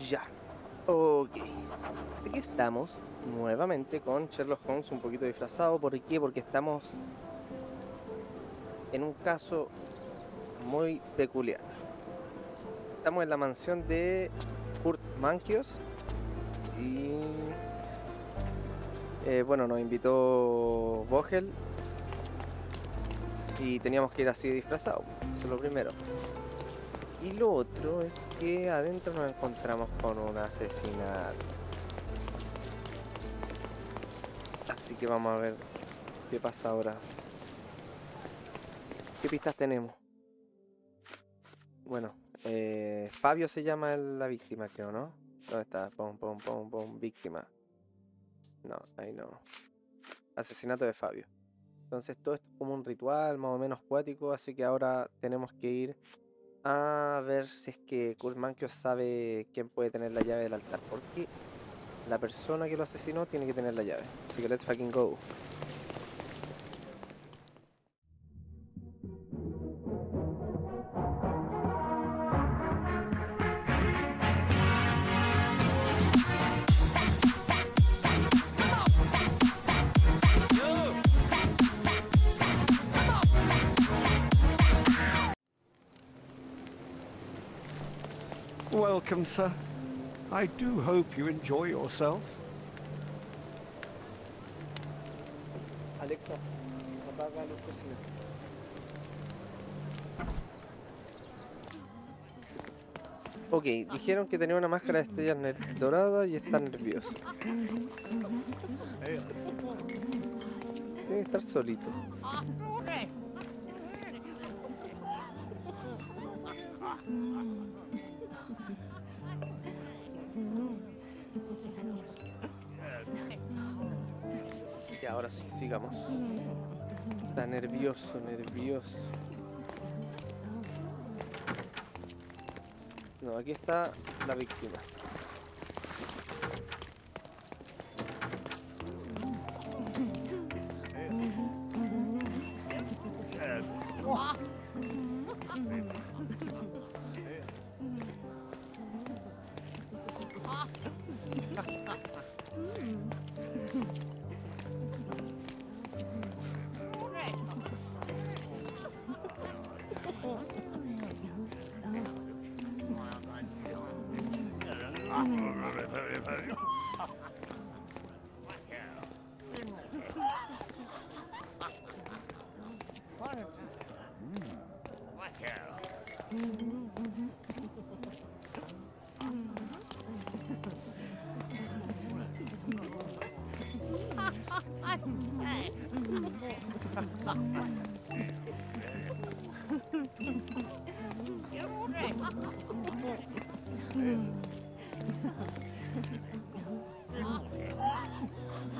Ya. Ok. Aquí estamos nuevamente con Sherlock Holmes un poquito disfrazado. ¿Por qué? Porque estamos en un caso muy peculiar. Estamos en la mansión de Manchios y bueno, nos invitó Vogel y teníamos que ir así disfrazados. Eso es lo primero. Y lo otro es que adentro nos encontramos con un asesinato. Así que vamos a ver qué pasa ahora. ¿Qué pistas tenemos? Bueno, Fabio se llama la víctima, creo, ¿no? ¿Dónde está? Pom, víctima. No, ahí no. Asesinato de Fabio. Entonces todo esto es como un ritual más o menos cuático, así que ahora tenemos que ir a ver si es que Manchios sabe quién puede tener la llave del altar, porque la persona que lo asesinó tiene que tener la llave. Así que let's fucking go. Welcome, sir. I do hope you enjoy yourself. Alexa, apaga los cocinas. Ok, dijeron que tenía una máscara de estrella dorada y está nervioso. Tiene que estar solito. Y ahora sí, sigamos. Está nervioso. No, aquí está la víctima.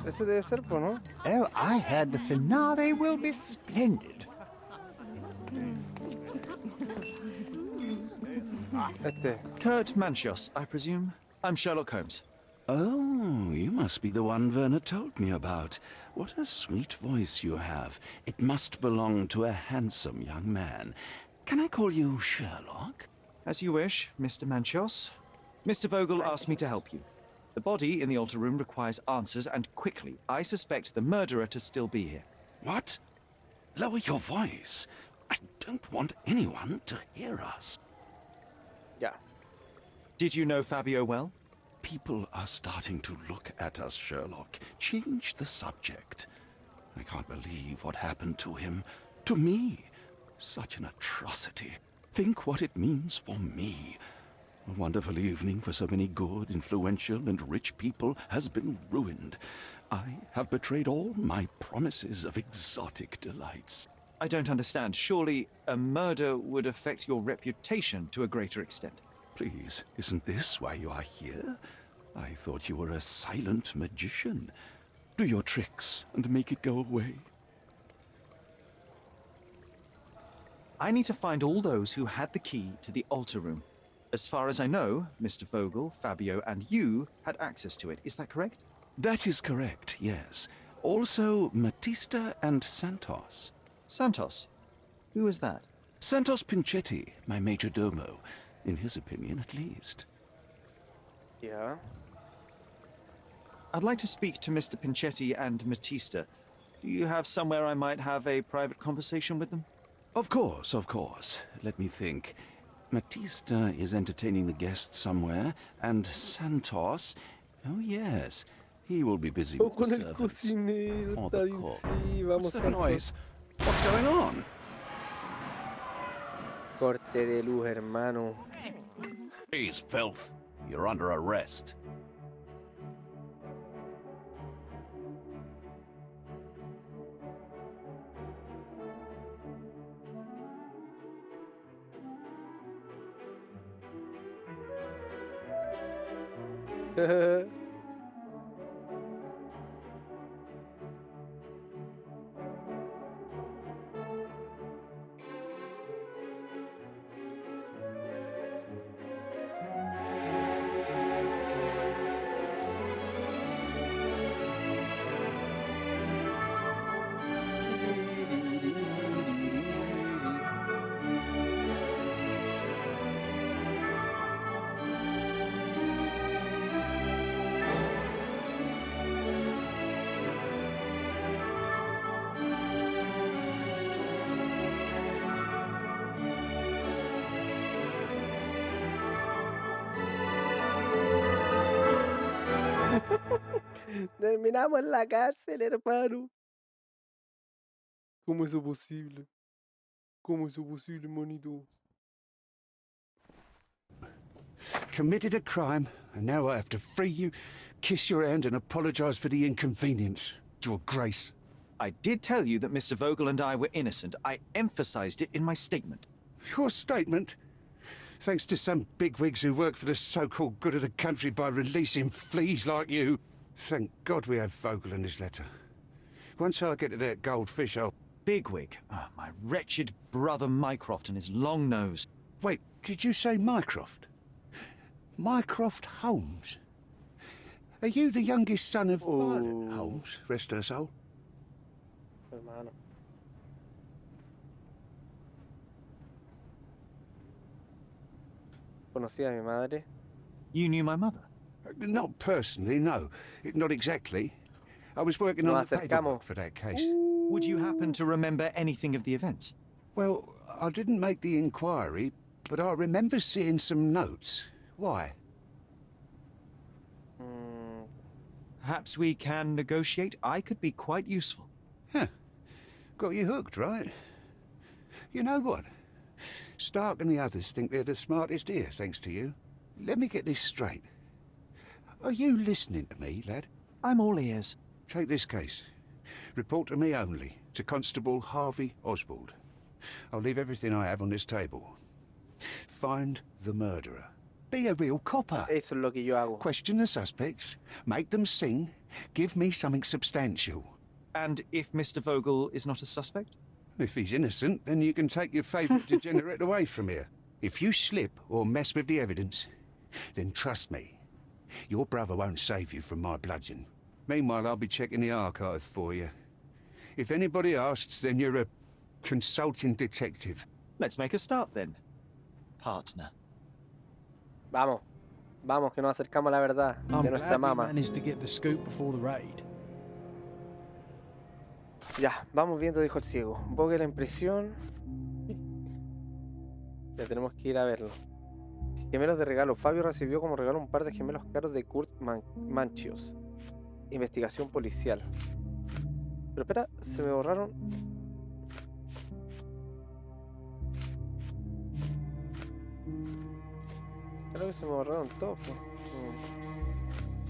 Ese debe ser, pues, ¿no? Oh, I heard the finale will be splendid. Kurt Manchios, I presume. I'm Sherlock Holmes. Oh, you must be the one Werner told me about. What a sweet voice you have. It must belong to a handsome young man. Can I call you Sherlock? As you wish, Mr. Manchios. Mr. Vogel asked me to help you. The body in the altar room requires answers, and quickly. I suspect the murderer to still be here. What? Lower your voice. I don't want anyone to hear us. Ya. Did you know Fabio well? People are starting to look at us, Sherlock. Change the subject. I can't believe what happened to him. To me. Such an atrocity. Think what it means for me. A wonderful evening for so many good, influential, and rich people has been ruined. I have betrayed all my promises of exotic delights. I don't understand. Surely a murder would affect your reputation to a greater extent. Please, isn't this why you are here? I thought you were a silent magician. Do your tricks and make it go away. I need to find all those who had the key to the altar room. As far as I know, Mr. Vogel, Fabio, and you had access to it. Is that correct? That is correct, yes. Also, Matista and Santos. Santos? Who is that? Santos Pinchetti, my major domo. In his opinion, at least. Ya. I'd like to speak to Mr. Pinchetti and Matista. Do you have somewhere I might have a private conversation with them? Of course, of course. Let me think. Matista is entertaining the guests somewhere, and Santos... Oh, yes. He will be busy with the Con el servants. cocinero, Or está the bien, cook. sí, What's vamos that Santos. noise? What's going on? Corte de luz, hermano. Please, filth. You're under arrest. Terminamos en la cárcel, hermano. ¿Cómo es eso posible? ¿Cómo es eso posible, monito? Committed a crime, and now I have to free you, kiss your hand, and apologize for the inconvenience. Your Grace. I did tell you that Mr. Vogel and I were innocent. I emphasized it in my statement. Your statement? Thanks to some bigwigs who work for the so-called good of the country by releasing fleas like you. Thank God we had Vogel in his letter. Once I get to that goldfish, I'll... Bigwig. Oh, my wretched brother Mycroft and his long nose. Wait, did you say Mycroft? Mycroft Holmes? Are you the youngest son of Violet Holmes, rest her soul? Hermano. ¿Conocía a mi madre? You knew my mother? Not personally, no. Not exactly. I was working on Nos the paperwork acercamos. for that case. Would you happen to remember anything of the events? Well, I didn't make the inquiry, but I remember seeing some notes. Why? Perhaps we can negotiate? I could be quite useful. Huh. Got you hooked, right? You know what? Stark and the others think they're the smartest here, thanks to you. Let me get this straight. Are you listening to me, lad? I'm all ears. Take this case. Report to me only, to Constable Harvey Oswald. I'll leave everything I have on this table. Find the murderer. Be a real copper. Eso es lo que yo hago. Question the suspects, make them sing, give me something substantial. And if Mr. Vogel is not a suspect? If he's innocent, then you can take your favourite degenerate away from here. If you slip or mess with the evidence, then trust me, your brother won't save you from my bludgeon. Meanwhile, I'll be checking the archive for you. If anybody asks, then you're a consulting detective. Let's make a start then, partner. Vamos. Vamos, que nos acercamos a la verdad I'm de nuestra glad we mamá. managed to get the scoop before the raid. Ya, vamos viendo, dijo el ciego. Vogel en prisión. Ya tenemos que ir a verlo. Gemelos de regalo. Fabio recibió como regalo un par de gemelos caros de Manchios. Investigación policial. Pero espera, se me borraron. Creo que se me borraron todos.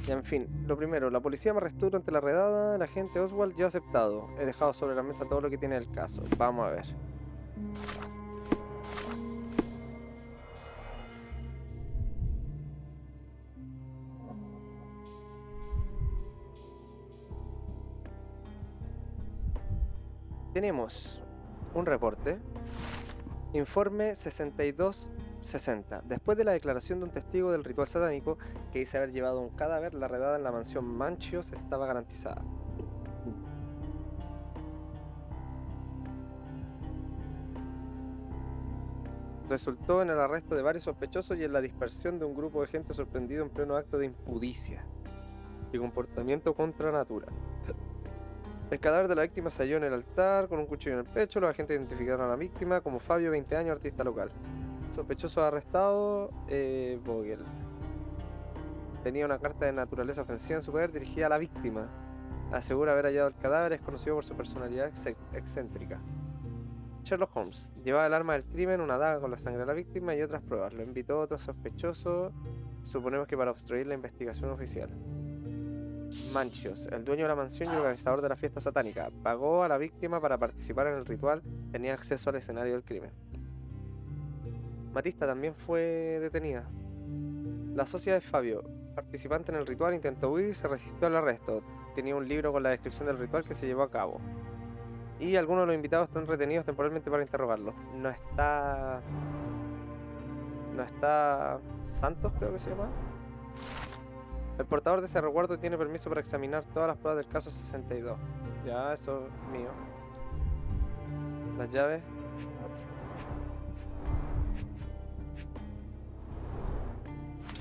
Ya, en fin, lo primero, la policía me arrestó durante la redada, el agente Oswald ya ha aceptado. He dejado sobre la mesa todo lo que tiene el caso. Vamos a ver. Tenemos un reporte. Informe 6260. Después de la declaración de un testigo del ritual satánico que dice haber llevado un cadáver, la redada en la mansión Manchios estaba garantizada. resultó en el arresto de varios sospechosos y en la dispersión de un grupo de gente sorprendido en pleno acto de impudicia y comportamiento contra natura. El cadáver de la víctima se halló en el altar con un cuchillo en el pecho. Los agentes identificaron a la víctima como Fabio, 20 años, artista local. Sospechoso arrestado, Vogel. Tenía una carta de naturaleza ofensiva en su poder dirigida a la víctima. Asegura haber hallado el cadáver, es conocido por su personalidad excéntrica. Sherlock Holmes llevaba el arma del crimen, una daga con la sangre de la víctima y otras pruebas. Lo invitó a otro sospechoso, suponemos que para obstruir la investigación oficial. Manchios, el dueño de la mansión y organizador de la fiesta satánica, pagó a la víctima para participar en el ritual, tenía acceso al escenario del crimen. Matista también fue detenida. La socia de Fabio, participante en el ritual, intentó huir y se resistió al arresto. Tenía un libro con la descripción del ritual que se llevó a cabo. Y algunos de los invitados están retenidos temporalmente para interrogarlo. No está Santos, creo que se llama. El portador de ese resguardo tiene permiso para examinar todas las pruebas del caso 62. Ya, eso es mío. Las llaves.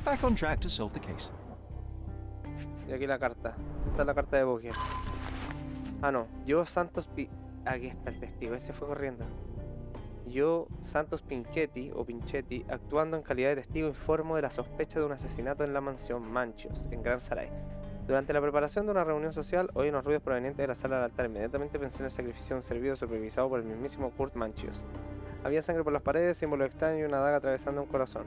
Back on track to solve the case. Y aquí la carta. Esta es la carta de Vogel. Ah, no. Yo, Santos Aquí está el testigo. Ese fue corriendo. Yo, Santos Pinchetti, actuando en calidad de testigo, informo de la sospecha de un asesinato en la mansión Manchios, en Gran Saray. Durante la preparación de una reunión social, oí unos ruidos provenientes de la sala del altar. Inmediatamente pensé en el sacrificio de un servido supervisado por el mismísimo Kurt Manchios. Había sangre por las paredes, símbolos extraños y una daga atravesando un corazón.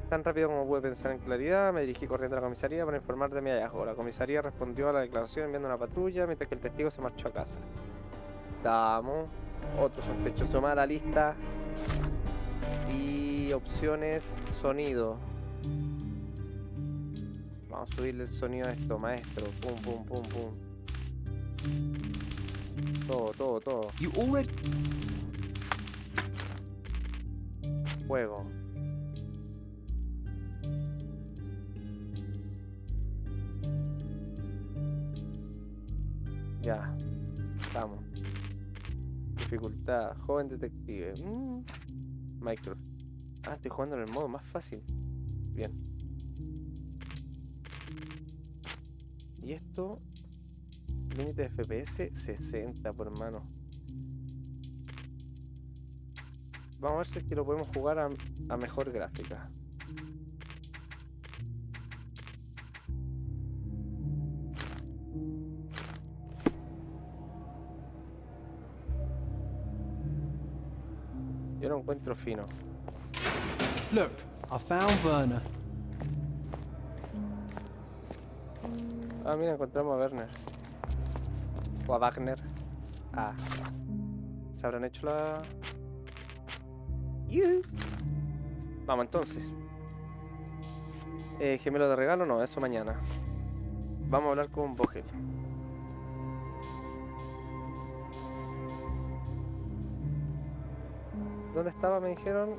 Tan rápido como pude pensar en claridad, me dirigí corriendo a la comisaría para informar de mi hallazgo. La comisaría respondió a la declaración enviando una patrulla, mientras que el testigo se marchó a casa. Damos otro sospechoso más a la lista. Y opciones, sonido. Vamos a subirle el sonido a esto, maestro. Pum, pum, pum, pum. Todo. You already... Juego. Ya. Estamos. Dificultad. Joven detective. Micro. Ah, estoy jugando en el modo más fácil. Bien. Y esto... Límite de FPS 60 por mano. Vamos a ver si es que lo podemos jugar a mejor gráfica. Yo lo encuentro fino. Look, I found Werner. Ah, mira, encontramos a Werner. O a Wagner. Ah. ¿Se habrán hecho la...? Vamos entonces. Gemelo de regalo, no, eso mañana. Vamos a hablar con Vogel. ¿Dónde estaba? Me dijeron.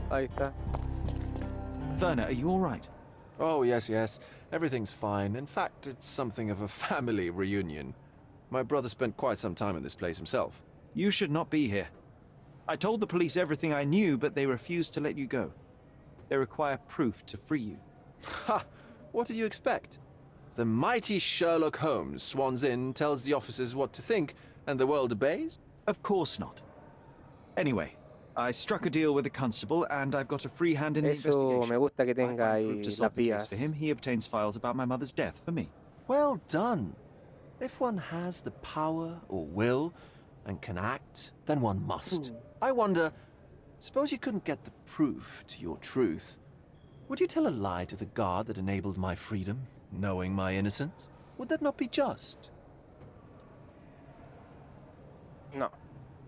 Ahí está. Werner, are you all right? Oh, yes. Everything's fine. In fact, it's something of a family reunion. My brother spent quite some time in this place himself. You should not be here. I told the police everything I knew, but they refused to let you go. They require proof to free you. Ha! What did you expect? The mighty Sherlock Holmes swans in, tells the officers what to think, and the world obeys? Of course not. Anyway, I struck a deal with the constable, and I've got a free hand in the Eso investigation. me gusta que I tenga find ahí proof to las solve the case vías. for him. He obtains files about my mother's death for me. Well done. If one has the power or will and can act, then one must. I wonder, suppose you couldn't get the proof to your truth. Would you tell a lie to the guard that enabled my freedom, knowing my innocence? Would that not be just? No.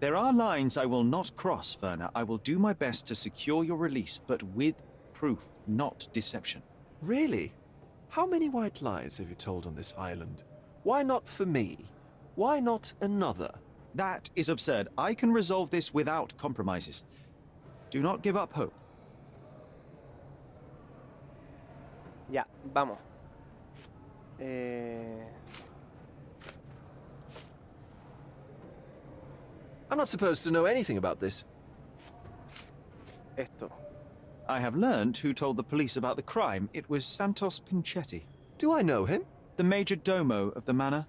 There are lines I will not cross, Werner. I will do my best to secure your release, but with proof, not deception. Really? How many white lies have you told on this island? Why not for me? Why not another? That is absurd. I can resolve this without compromises. Do not give up hope. Ya, vamos. I'm not supposed to know anything about this. Esto. I have learned who told the police about the crime. It was Santos Pinchetti, Do I know him? the major domo of the manor.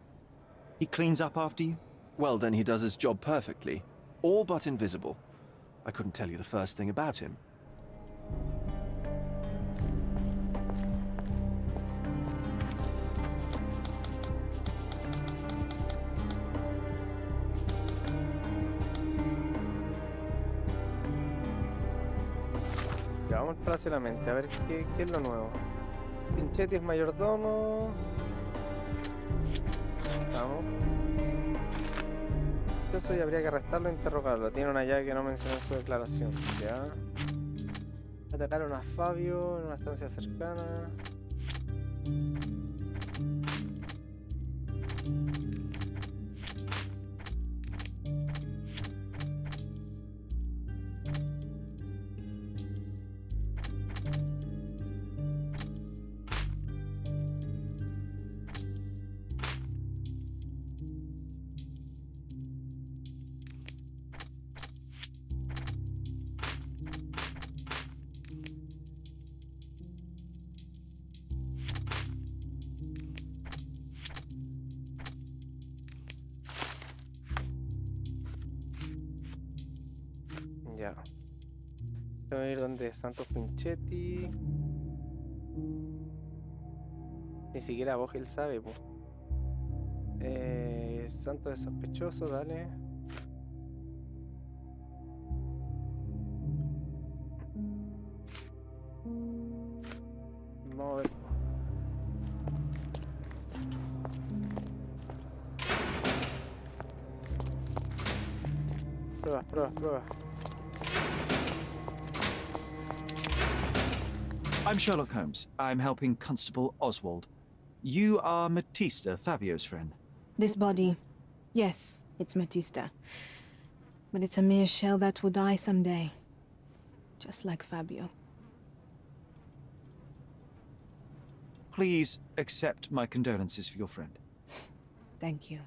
He cleans up after you. Well, then he does his job perfectly. All but invisible. I couldn't tell you the first thing about him. Ya, vamos al Palacio de la Mente, a ver qué es lo nuevo. Pinchetti es mayordomo. Vamos. Eso ya habría que arrestarlo e interrogarlo. Tiene una llave que no mencionó en su declaración. Ya. Atacaron a Fabio en una estancia cercana. Ya. Voy a ir donde Santos Pinchetti. Ni siquiera Vogel sabe, po. Santos es sospechoso, dale. Vamos a ver. Pruebas. I'm Sherlock Holmes. I'm helping Constable Oswald. You are Matista, Fabio's friend. This body, yes, it's Matista. But it's a mere shell that will die someday. Just like Fabio. Please accept my condolences for your friend. Thank you.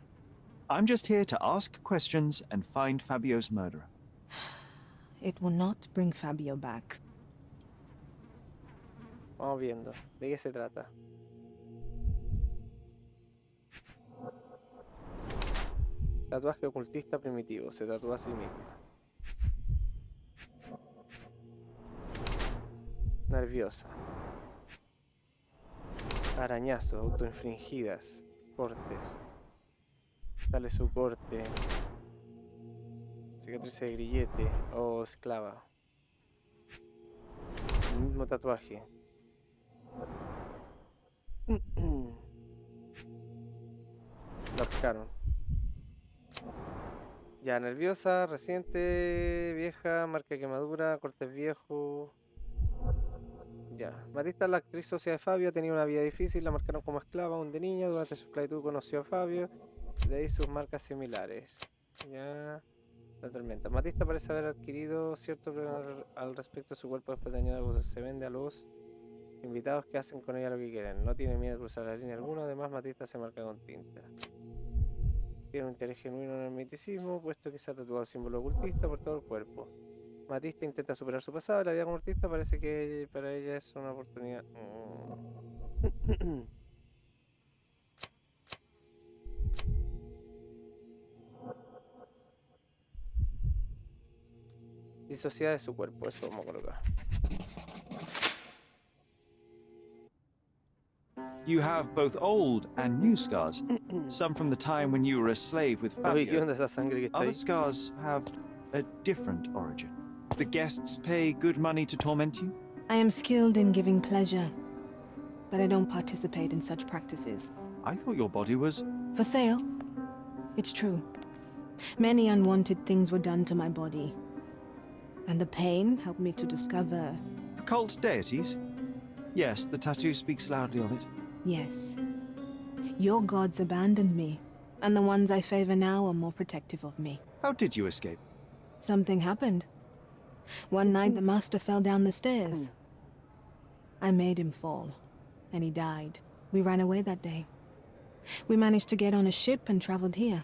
I'm just here to ask questions and find Fabio's murderer. It will not bring Fabio back. Vamos viendo. ¿De qué se trata? Tatuaje ocultista primitivo. Se tatúa a sí misma. Nerviosa. Arañazo. Autoinfringidas. Cortes. Dale su corte. Cicatriz de grillete. O esclava. El mismo tatuaje. Lo ahorcaron. Ya, nerviosa, reciente, vieja, marca de quemadura, cortes viejos. Ya. Matista, la actriz socia de Fabio, tenía una vida difícil, la marcaron como esclava aún de niña. Durante su esclavitud conoció a Fabio, de ahí sus marcas similares. Ya. La tormenta. Matista parece haber adquirido cierto problema al respecto de su cuerpo después de años de abuso. Se vende a los invitados que hacen con ella lo que quieren. No tiene miedo de cruzar la línea alguna. Además, Matista se marca con tinta. Tiene un interés genuino en el misticismo, puesto que se ha tatuado el símbolo ocultista por todo el cuerpo. Matista intenta superar su pasado. La vida como artista parece que para ella es una oportunidad. Disociada de su cuerpo, eso vamos a colocar. You have both old and new scars. Some from the time when you were a slave with Oye, ¿qué Fabio. onda esa sangre que está Other ahí? scars have a different origin. The guests pay good money to torment you? I am skilled in giving pleasure, but I don't participate in such practices. I thought your body was... For sale? It's true. Many unwanted things were done to my body. And the pain helped me to discover... Occult deities? Yes, the tattoo speaks loudly of it. Yes. Your gods abandoned me, And the ones I favor now are more protective of me. How did you escape? Something happened. One night the master fell down the stairs. I made him fall, and he died. We ran away that day. We managed to get on a ship and traveled here,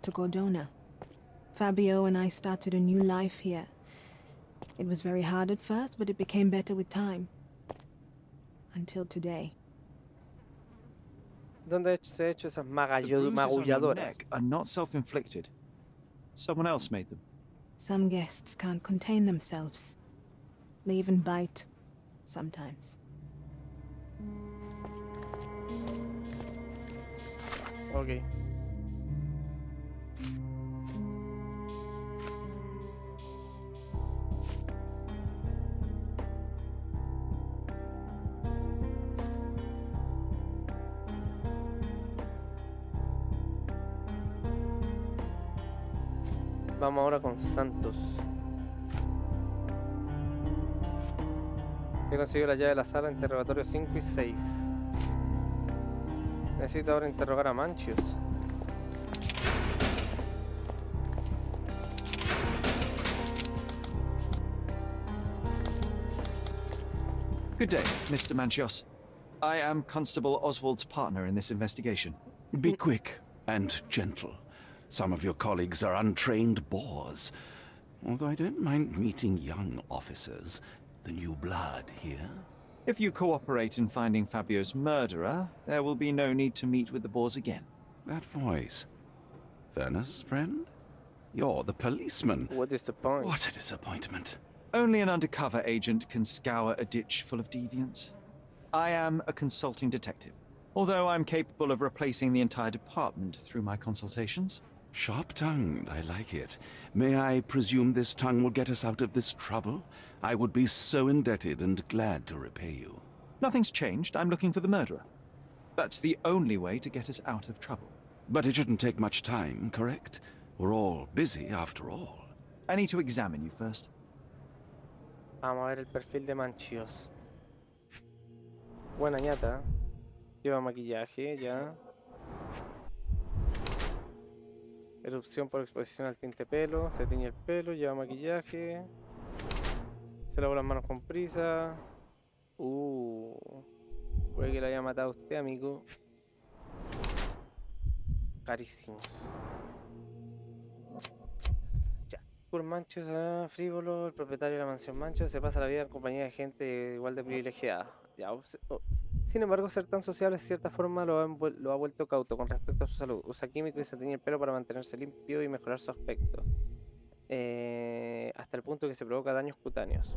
to Cordona. Fabio and I started a new life here. It was very hard at first, but it became better with time. Until today. ¿Dónde se ha hecho esas The bruises on your magulladoras? neck are not self-inflicted. Someone else made them. Some guests can't contain themselves. They even bite, sometimes. Ok. Vamos ahora con Santos. He conseguido la llave de la sala, interrogatorio 5 y 6. Necesito ahora interrogar a Manchios. Good day, Mr. Manchios. I am Constable Oswald's partner in this investigation. Be quick and gentle. Some of your colleagues are untrained bores. Although I don't mind meeting young officers. The new blood here. If you cooperate in finding Fabio's murderer, there will be no need to meet with the Boers again. That voice. Werner's friend? You're the policeman. What is the point? What a disappointment. Only an undercover agent can scour a ditch full of deviants. I am a consulting detective, although I'm capable of replacing the entire department through my consultations. Sharp-tongued, I like it. May I presume this tongue will get us out of this trouble? I would be so indebted and glad to repay you. Nothing's changed. I'm looking for the murderer. That's the only way to get us out of trouble. But it shouldn't take much time, correct? We're all busy after all. I need to examine you first. Vamos a ver el perfil de Manchios. Buena ñata. Lleva maquillaje, ya. Erupción por exposición al tinte pelo. Se tiñe el pelo, lleva maquillaje. Se lava las manos con prisa. Puede que la haya matado usted, amigo. Carísimos. Ya. Por Manchios, frívolo, el propietario de la mansión Manchios se pasa la vida en compañía de gente igual de privilegiada. Ya, sin embargo, ser tan sociable de cierta forma lo ha vuelto cauto con respecto a su salud. Usa químico y se tiñe el pelo para mantenerse limpio y mejorar su aspecto. Hasta el punto que se provoca daños cutáneos.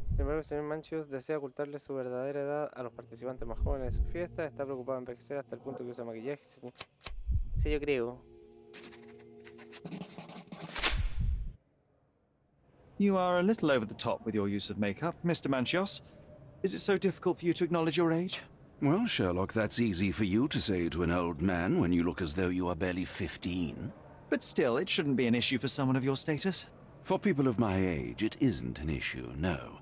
Sin embargo, el señor Manchios desea ocultarle su verdadera edad a los participantes más jóvenes de su fiesta. Está preocupado en envejecer hasta el punto que usa maquillaje. Sí, yo creo. You are a little over the top with your use of makeup, Mr. Manchios. Is it so difficult for you to acknowledge your age? Well, Sherlock, that's easy for you to say to an old man when you look as though you are barely 15. But still, it shouldn't be an issue for someone of your status. For people of my age, it isn't an issue, no.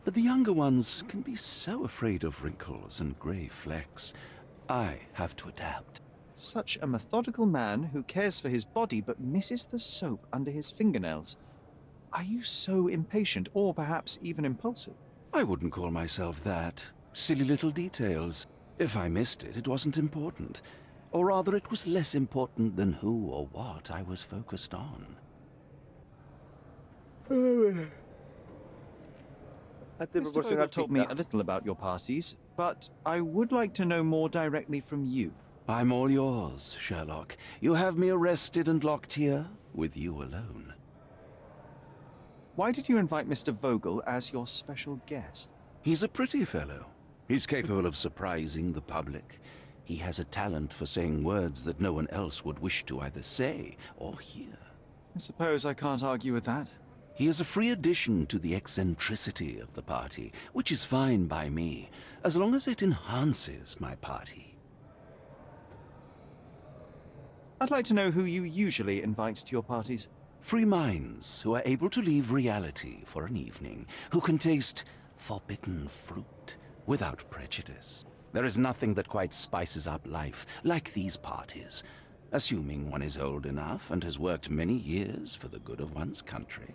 But the younger ones can be so afraid of wrinkles and grey flecks. I have to adapt. Such a methodical man who cares for his body but misses the soap under his fingernails. Are you so impatient, or perhaps even impulsive? I wouldn't call myself that. Silly little details. If I missed it, it wasn't important. Or rather, it was less important than who or what I was focused on. Mr. Vogel told me a little about your parties, but I would like to know more directly from you. I'm all yours, Sherlock. You have me arrested and locked here, with you alone. Why did you invite Mr. Vogel as your special guest? He's a pretty fellow. He's capable of surprising the public. He has a talent for saying words that no one else would wish to either say or hear. I suppose I can't argue with that. He is a free addition to the eccentricity of the party, which is fine by me, as long as it enhances my party. I'd like to know who you usually invite to your parties. Free minds who are able to leave reality for an evening, who can taste forbidden fruit, without prejudice. There is nothing that quite spices up life like these parties, assuming one is old enough and has worked many years for the good of one's country.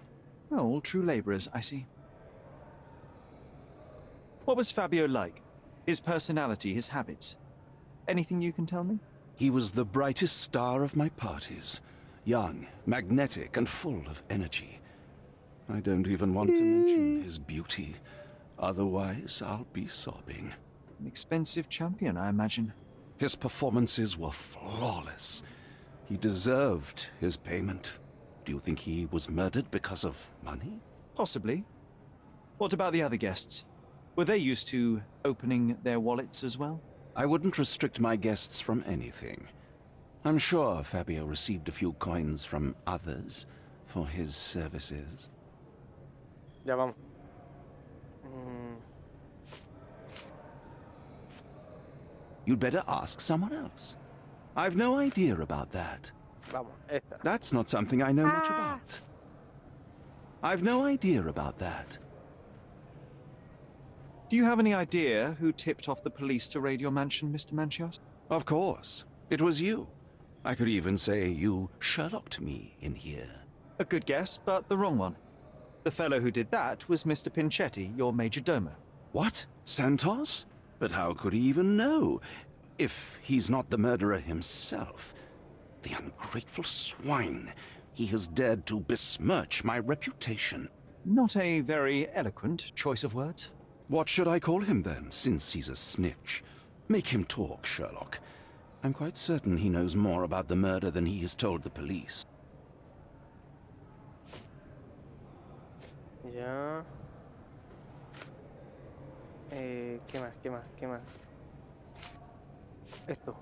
Oh, all true laborers, I see. What was Fabio like? His personality, his habits? Anything you can tell me? He was the brightest star of my parties. Young, magnetic, and full of energy. I don't even want to mention his beauty. Otherwise, I'll be sobbing. An expensive champion, I imagine. His performances were flawless. He deserved his payment. Do you think he was murdered because of money? Possibly. What about the other guests? Were they used to opening their wallets as well? I wouldn't restrict my guests from anything. I'm sure Fabio received a few coins from others for his services. Ya vamos. You'd better ask someone else. I've no idea about that. Vamos, esta. That's not something I know much about. I've no idea about that. Do you have any idea who tipped off the police to raid your mansion, Mr. Manchios? Of course. It was you. I could even say you Sherlocked me in here. A good guess, but the wrong one. The fellow who did that was Mr. Pinchetti, your major domo. What? Santos? But how could he even know? If he's not the murderer himself. The ungrateful swine. He has dared to besmirch my reputation. Not a very eloquent choice of words. What should I call him then, since he's a snitch? Make him talk, Sherlock. I'm quite certain he knows more about the murder than he has told the police. Ya. ¿Qué más? ¿Qué más? ¿Qué más? Esto.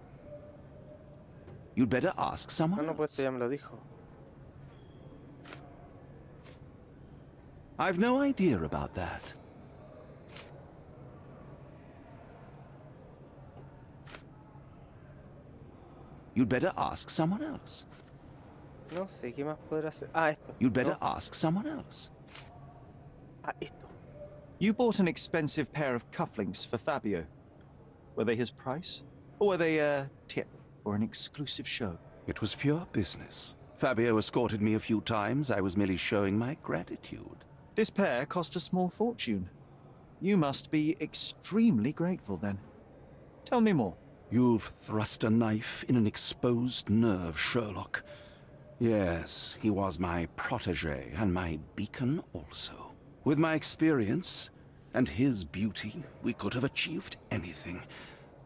You'd better ask someone No, pues else. esto ya me lo dijo. I've no idea about that. You'd better ask someone else. No sé, ¿qué más podrá hacer? Ah, esto. You'd better No. ask someone else. Ah, esto. You bought an expensive pair of cufflinks for Fabio. Were they his price? Or were they a tip for an exclusive show? It was pure business. Fabio escorted me a few times. I was merely showing my gratitude. This pair cost a small fortune. You must be extremely grateful then. Tell me more. You've thrust a knife in an exposed nerve, Sherlock. Yes, he was my protege and my beacon also. With my experience and his beauty, we could have achieved anything.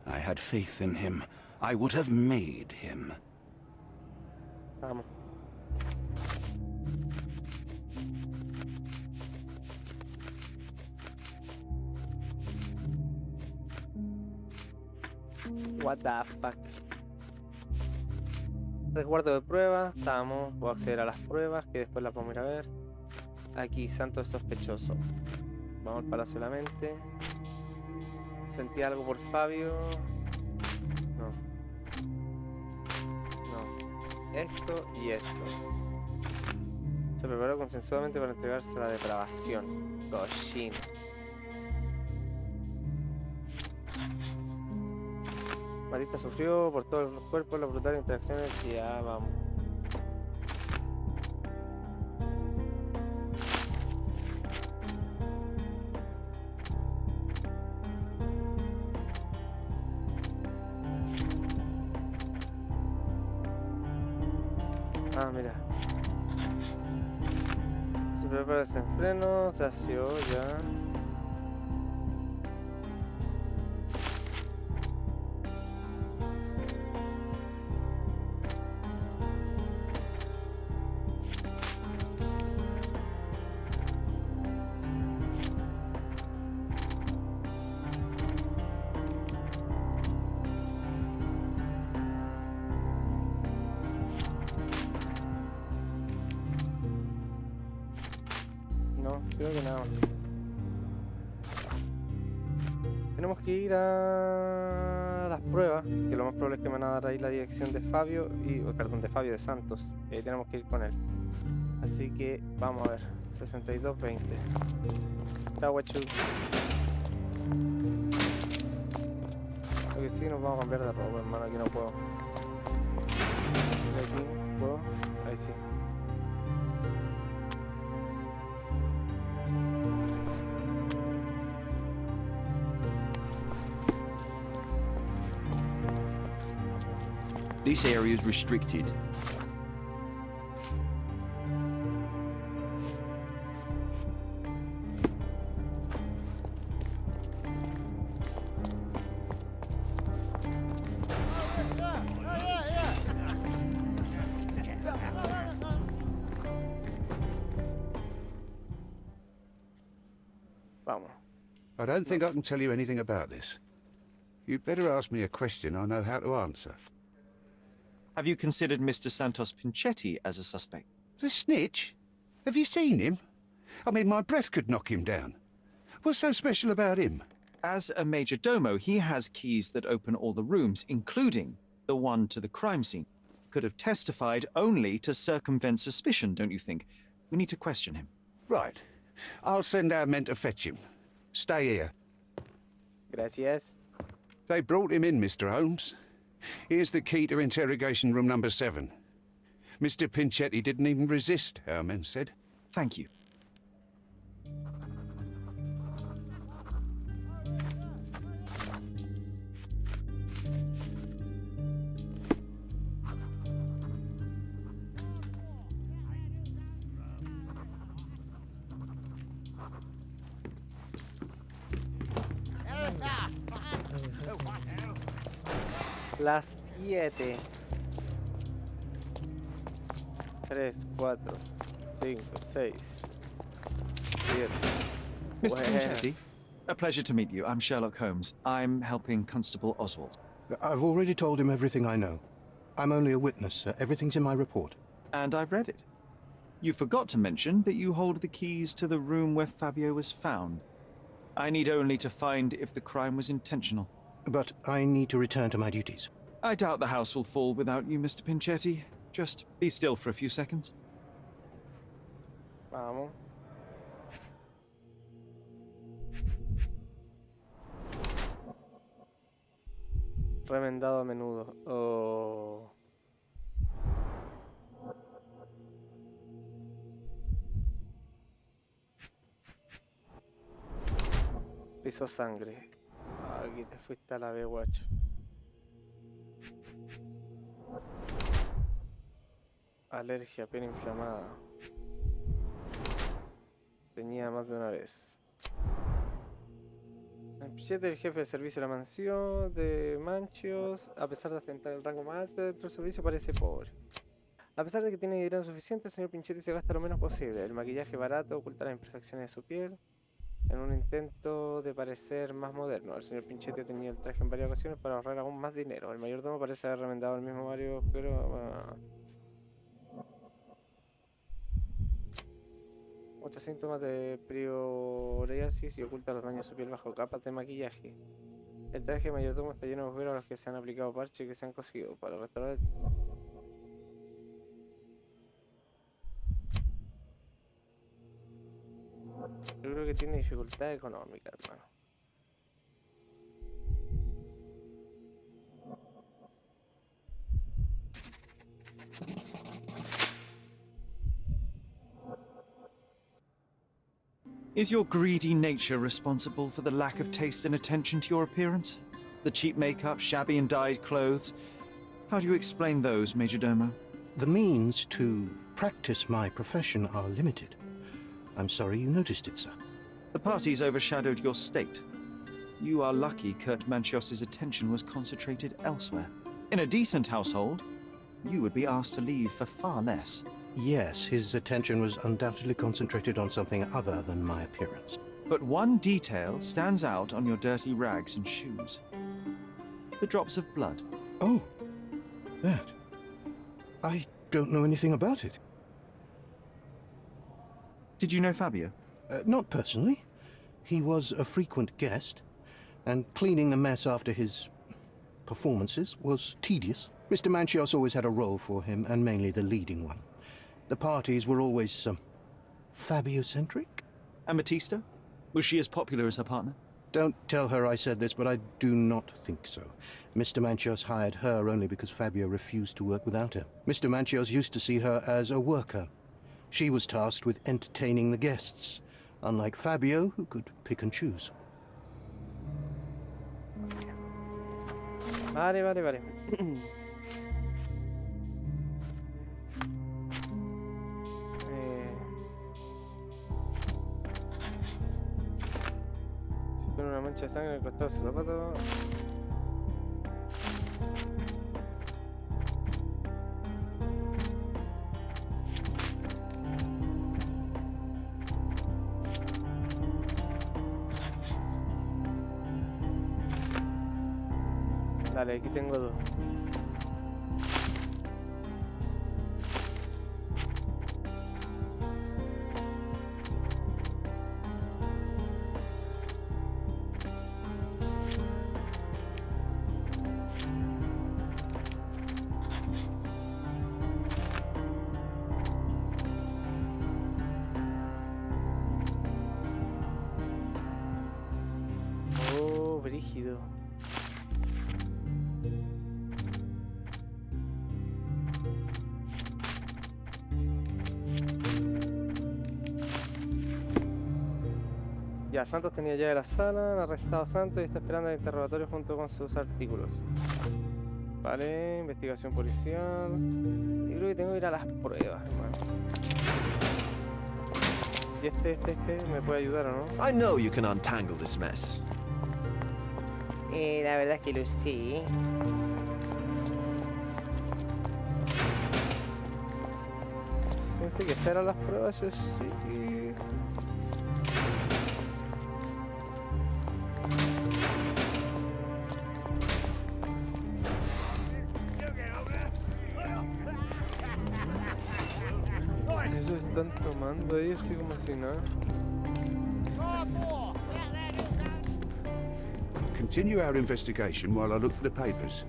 I had faith in him. I would have made him. Vamos. What the fuck. Resguardo de pruebas, estamos, puedo acceder a las pruebas que después las vamos a ir a ver. Aquí, Santos es sospechoso. Vamos al Palacio de la Mente. Sentí algo por Fabio. No. No. Esto y esto. Se preparó consensuadamente para entregarse a la depravación. Cochino. Matista sufrió por todo el cuerpo las brutales interacciones. Ya vamos. Ah, mira. Se prepara el freno, se asió ya. No, creo que nada más. Tenemos que ir a las pruebas, que lo más probable es que me van a dar ahí la dirección de Fabio, perdón, de Fabio de Santos. Tenemos que ir con él. Así que vamos a ver, 62-20. Chao, guacho. Lo que sí, nos vamos a cambiar de ropa, hermano. Aquí no puedo. Aquí, ¿puedo? Ahí sí. This area is restricted. Vamos. I don't think I can tell you anything about this. You'd better ask me a question I know how to answer. Have you considered Mr. Santos Pinchetti as a suspect? The snitch? Have you seen him? I mean, my breath could knock him down. What's so special about him? As a major domo, he has keys that open all the rooms, including the one to the crime scene. Could have testified only to circumvent suspicion, don't you think? We need to question him. Right. I'll send our men to fetch him. Stay here. Gracias. They brought him in, Mr. Holmes. Here's the key to interrogation room number 7. Mr. Pinchetti didn't even resist, our men said. Thank you. Las 7. 3, 4, 5, 6, 7. Mr. Pinchetti, a pleasure to meet you. I'm Sherlock Holmes. I'm helping Constable Oswald. I've already told him everything I know. I'm only a witness, sir. Everything's in my report. And I've read it. You forgot to mention that you hold the keys to the room where Fabio was found. I need only to find if the crime was intentional. But I need to return to my duties. I doubt the house will fall without you, Mr. Pinchetti. Just be still for a few seconds. Vamos. Remendado a menudo. Oh. Pisó sangre. Aquí te fuiste a la B, guacho. Alergia, piel inflamada. Tenía más de una vez. El billete del jefe de servicio de la mansión de Manchios, a pesar de ostentar el rango más alto dentro del servicio, parece pobre. A pesar de que tiene dinero suficiente, el señor Pinchetti se gasta lo menos posible. El maquillaje barato oculta las imperfecciones de su piel en un intento de parecer más moderno. El señor Pinchetti ha tenido el traje en varias ocasiones para ahorrar aún más dinero. El mayordomo parece haber remendado el mismo varios, pero... muchos síntomas de psoriasis y oculta los daños de su piel bajo capas de maquillaje. El traje de mayordomo está lleno de agujeros a los que se han aplicado parches y que se han cosido para restaurar el... Yo creo que tiene dificultad económica, hermano. Is your greedy nature responsible for the lack of taste and attention to your appearance? The cheap makeup, shabby and dyed clothes? How do you explain those, Majordomo? The means to practice my profession are limited. I'm sorry you noticed it, sir. The parties overshadowed your state. You are lucky Kurt Manchios' attention was concentrated elsewhere. In a decent household, you would be asked to leave for far less. Yes, his attention was undoubtedly concentrated on something other than my appearance. But one detail stands out on your dirty rags and shoes. The drops of blood. Oh, that. I don't know anything about it. Did you know Fabio? Not personally. He was a frequent guest, and cleaning the mess after his performances was tedious. Mr. Manchios always had a role for him, and mainly the leading one. The parties were always Fabio-centric. And Matista? Was she as popular as her partner? Don't tell her I said this, but I do not think so. Mr. Manchios hired her only because Fabio refused to work without her. Mr. Manchios used to see her as a worker. She was tasked with entertaining the guests, unlike Fabio, who could pick and choose. Vale. Con una mancha de sangre en el costado de su zapato. Dale, aquí tengo dos. Oh, brígido. Ya, Santos tenía llave de la sala, han arrestado a Santos y está esperando el interrogatorio junto con sus artículos. Vale, investigación policial. Yo creo que tengo que ir a las pruebas, hermano. Y este me puede ayudar, ¿o no? I know you can untangle this mess. La verdad es que lo sé. Pensé que estas eran las pruebas, yo sí. Eso están tomando ahí así como si nada. Continue our investigation while I look for the papers.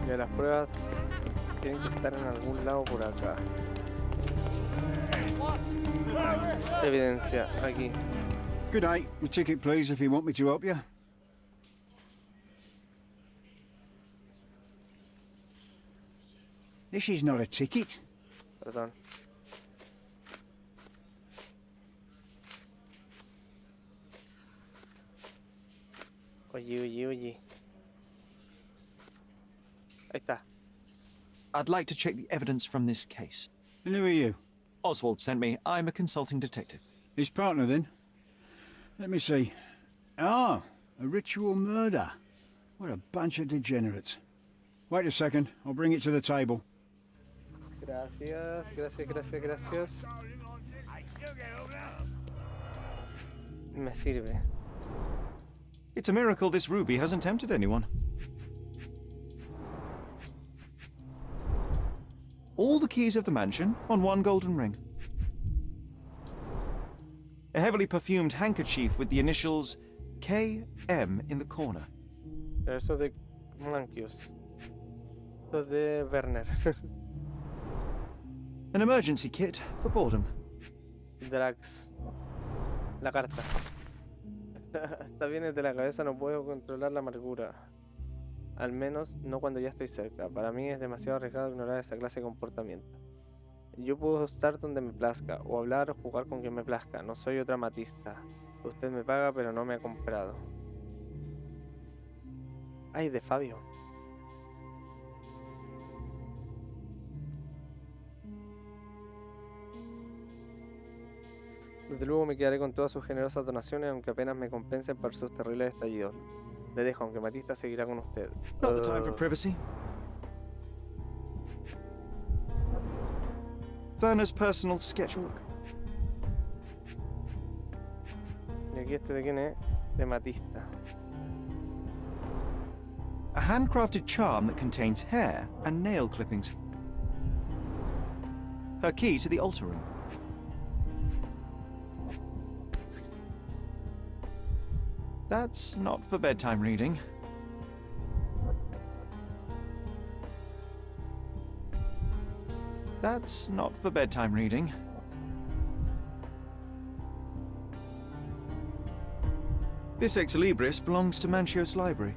Ya, las pruebas tienen que estar en algún lado por acá. Evidencia, aquí. Good day. Your ticket, please, if you want me to help you. This is not a ticket. Perdón. Oye. Ahí está. I'd like to check the evidence from this case. And who are you? Oswald sent me. I'm a consulting detective. His partner, then? Let me see. Ah, a ritual murder. What a bunch of degenerates. Wait a second. I'll bring it to the table. Gracias. Me sirve. It's a miracle this ruby hasn't tempted anyone. All the keys of the mansion on one golden ring. A heavily perfumed handkerchief with the initials KM in the corner. Eso de Manchios. Eso de Werner. An emergency kit for boredom. Drax. La carta. Está bien desde la cabeza, no puedo controlar la amargura. Al menos no cuando ya estoy cerca. Para mí es demasiado arriesgado ignorar esa clase de comportamiento. Yo puedo estar donde me plazca, o hablar o jugar con quien me plazca. No soy otra Matista. Usted me paga, pero no me ha comprado. Ay, de Fabio. Desde luego me quedaré con todas sus generosas donaciones, aunque apenas me compensen por sus terribles estallidos. Le dejo, aunque Matista seguirá con usted. Not the time for privacy. Werner's personal sketchbook. ¿Y aquí este de quién es? De Matista. A handcrafted charm that contains hair and nail clippings. Her key to the altar room. That's not for bedtime reading. That's not for bedtime reading. This ex libris belongs to Manchios' library.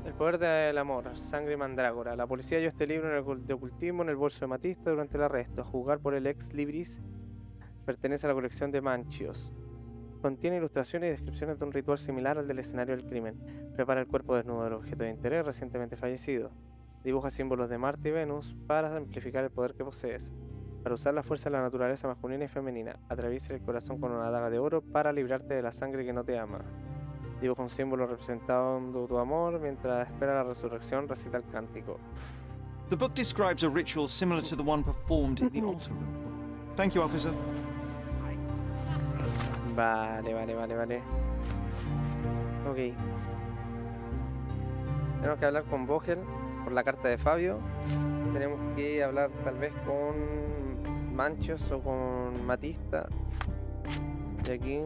El poder del amor, sangre y mandrágora. La policía halló este libro de ocultismo en el bolso de Matista durante el arresto. A juzgar por el ex libris, pertenece a la colección de Manchios. Contiene ilustraciones y descripciones de un ritual similar al del escenario del crimen. Prepara el cuerpo desnudo del objeto de interés recientemente fallecido. Dibuja símbolos de Marte y Venus para amplificar el poder que posees. Para usar la fuerza de la naturaleza masculina y femenina. Atraviesa el corazón con una daga de oro para librarte de la sangre que no te ama. Dibuja un símbolo representando tu amor mientras espera la resurrección. Recita el cántico. The book describes a ritual similar to the one performed in the altar room. Thank you, officer. Vale. Ok. Tenemos que hablar con Vogel por la carta de Fabio. Tenemos que hablar tal vez con Manchios o con Matista. De aquí.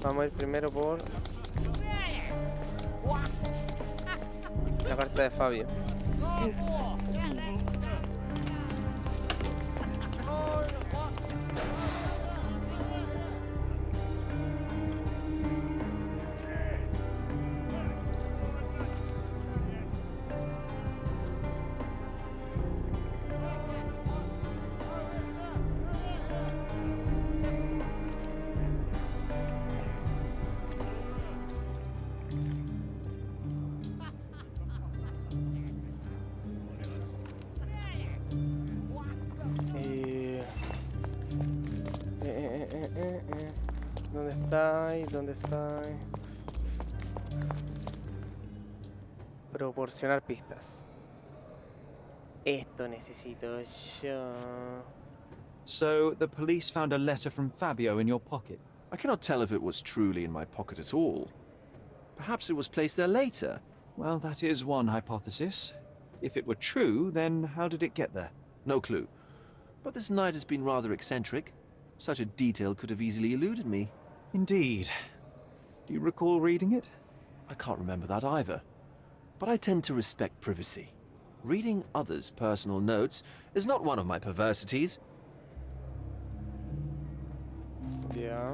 Vamos a ir primero por la carta de Fabio. ¿Dónde estáis? Proporcionar pistas. Esto necesito yo. So, the police found a letter from Fabio in your pocket. I cannot tell if it was truly in my pocket at all. Perhaps it was placed there later. Well, that is one hypothesis. If it were true, then how did it get there? No clue. But this night has been rather eccentric. Such a detail could have easily eluded me. Indeed. Do you recall reading it? I can't remember that either. But I tend to respect privacy. Reading others' personal notes is not one of my perversities. Ya.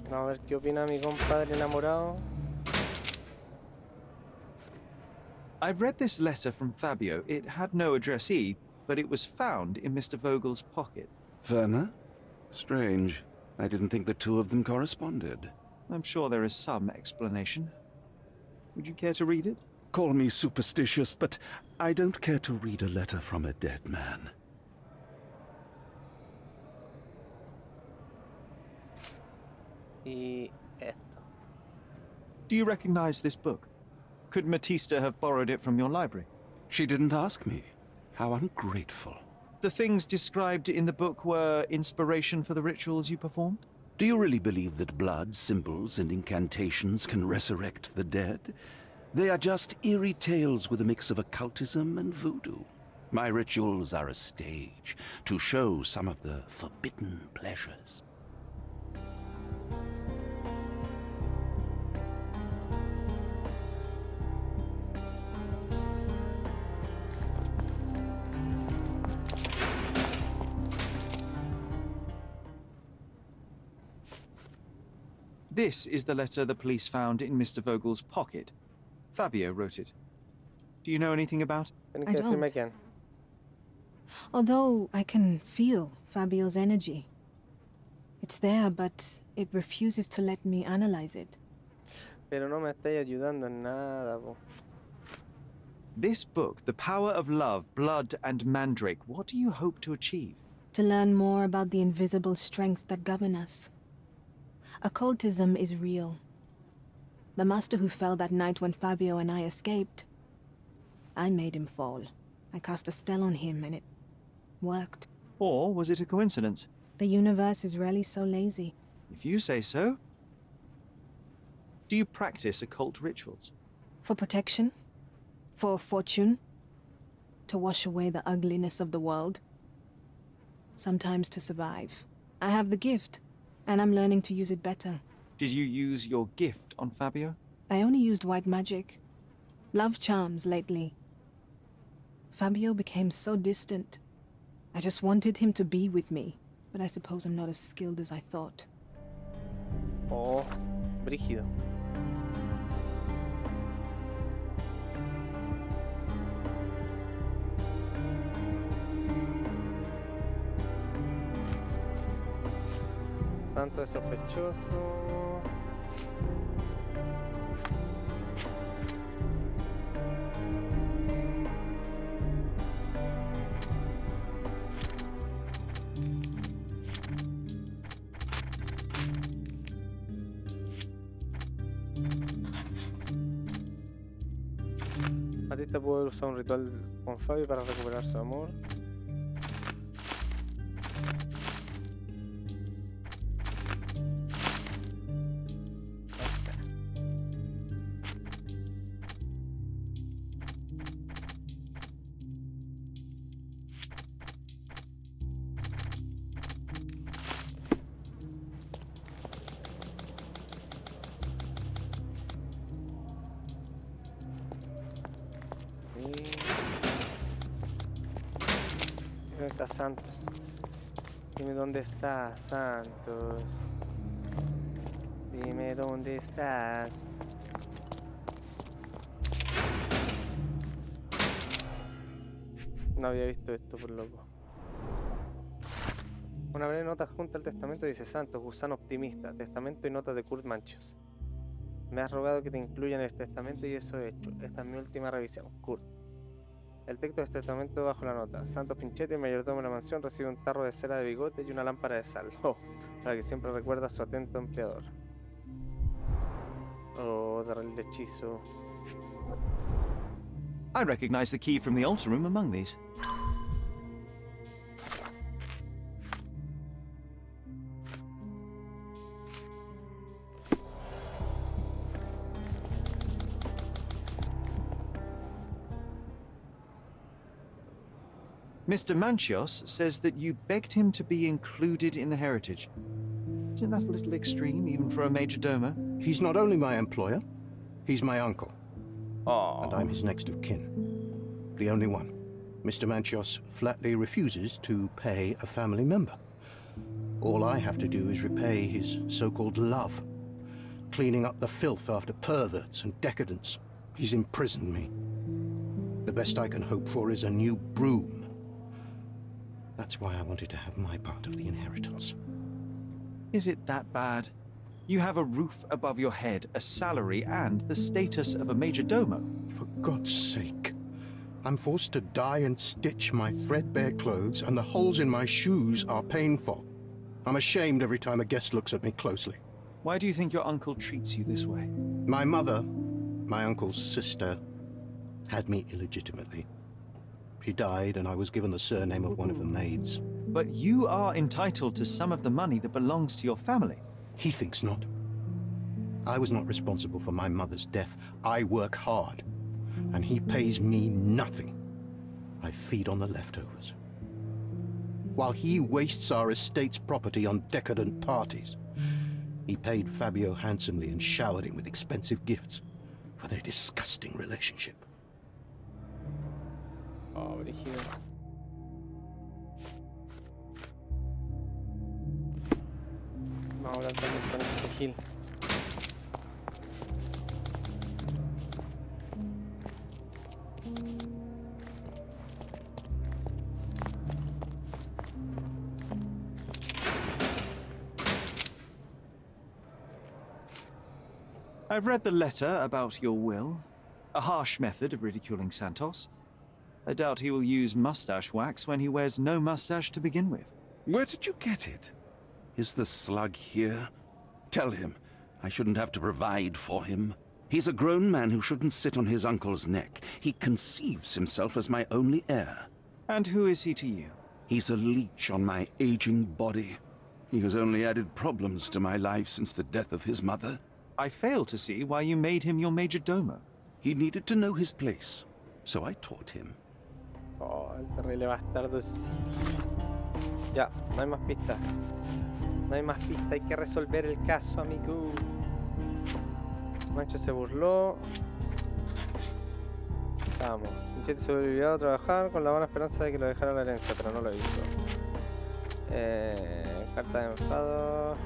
Vamos a ver qué opina mi compadre enamorado. I've read this letter from Fabio. It had no addressee, but it was found in Mr. Vogel's pocket. Werner? Strange. I didn't think the two of them corresponded. I'm sure there is some explanation. Would you care to read it? Call me superstitious, but I don't care to read a letter from a dead man. Y esto. Do you recognize this book? Could Matista have borrowed it from your library? She didn't ask me. How ungrateful. The things described in the book were inspiration for the rituals you performed? Do you really believe that blood, symbols, and incantations can resurrect the dead? They are just eerie tales with a mix of occultism and voodoo. My rituals are a stage to show some of the forbidden pleasures. This is the letter the police found in Mr. Vogel's pocket. Fabio wrote it. Do you know anything about it? Tienes que decirme quién. Although I can feel Fabio's energy. It's there, but it refuses to let me analyze it. Pero no me estáis ayudando en nada, po. This book, The Power of Love, Blood, and Mandrake, what do you hope to achieve? To learn more about the invisible strengths that govern us. Occultism is real. The master who fell that night when Fabio and I escaped, I made him fall. I cast a spell on him and it worked. Or was it a coincidence? The universe is rarely so lazy. If you say so. Do you practice occult rituals? For protection, For a fortune? To wash away the ugliness of the world? Sometimes to survive. I have the gift, and I'm learning to use it better. Did you use your gift on Fabio? I only used white magic. Love charms lately. Fabio became so distant. I just wanted him to be with me, but I suppose I'm not as skilled as I thought. Oh, brígido. Santos es sospechoso. Matista puede usar un ritual con Fabio para recuperar su amor. ¿Dónde está Santos? Dime dónde estás, Santos. Dime dónde estás. No había visto esto, por loco. Una breve nota junto al testamento dice: Santos, gusano optimista, testamento y notas de Manchios. Me has rogado que te incluya en el testamento y eso he hecho. Esta es mi última revisión. Kurt. El texto del testamento bajo la nota. Santos Pinchetti, el mayordomo de la mansión, recibe un tarro de cera de bigote y una lámpara de sal. Oh, para que siempre recuerda a su atento empleador. Oh, darle el hechizo. I recognize the key from the altar room among these. Mr. Manchios says that you begged him to be included in the heritage. Isn't that a little extreme, even for a major domo? He's not only my employer, he's my uncle. Oh. And I'm his next of kin. The only one. Mr. Manchios flatly refuses to pay a family member. All I have to do is repay his so-called love, cleaning up the filth after perverts and decadents. He's imprisoned me. The best I can hope for is a new broom. That's why I wanted to have my part of the inheritance. Is it that bad? You have a roof above your head, a salary, and the status of a major domo. For God's sake. I'm forced to dye and stitch my threadbare clothes, and the holes in my shoes are painful. I'm ashamed every time a guest looks at me closely. Why do you think your uncle treats you this way? My mother, my uncle's sister, had me illegitimately. She died, and I was given the surname of one of the maids. But you are entitled to some of the money that belongs to your family. He thinks not. I was not responsible for my mother's death. I work hard, and he pays me nothing. I feed on the leftovers. While he wastes our estate's property on decadent parties, he paid Fabio handsomely and showered him with expensive gifts for their disgusting relationship. Oh, brígido. Vamos a hablar también con este Gil. I've read the letter about your will. A harsh method of ridiculing Santos. I doubt he will use mustache wax when he wears no mustache to begin with. Where did you get it? Is the slug here? Tell him I shouldn't have to provide for him. He's a grown man who shouldn't sit on his uncle's neck. He conceives himself as my only heir. And who is he to you? He's a leech on my aging body. He has only added problems to my life since the death of his mother. I fail to see why you made him your major domo. He needed to know his place. so I taught him. Oh, el terrible bastardo. Sí. Ya, no hay más pistas. No hay más pistas, hay que resolver el caso, amigo. Mancho se burló. Vamos. Pinchetti se volvió a trabajar con la buena esperanza de que lo dejara la herencia, pero no lo hizo. Carta de enfado.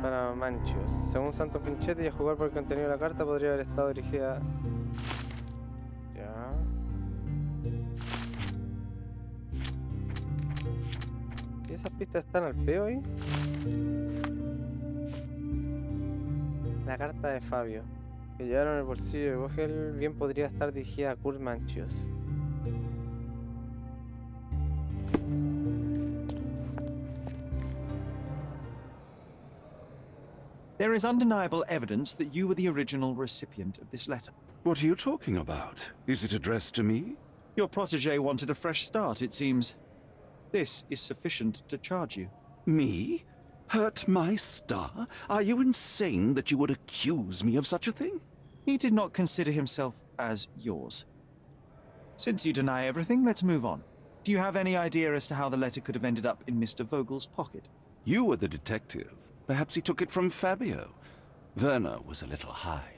Para Manchios. Según Santos Pinchetti, y a jugar por el contenido de la carta podría haber estado dirigida. Ya. ¿Y esas pistas están al peo ahí? La carta de Fabio, que llevaron en el bolsillo de Vogel, bien podría estar dirigida a Kurt Manchios. There is undeniable evidence that you were the original recipient of this letter. What are you talking about? Is it addressed to me? Your protege wanted a fresh start, it seems. This is sufficient to charge you. Me? Hurt my star? Are you insane that you would accuse me of such a thing? He did not consider himself as yours. Since you deny everything, let's move on. Do you have any idea as to how the letter could have ended up in Mr. Vogel's pocket? You were the detective. Perhaps he took it from Fabio. Werner was a little high.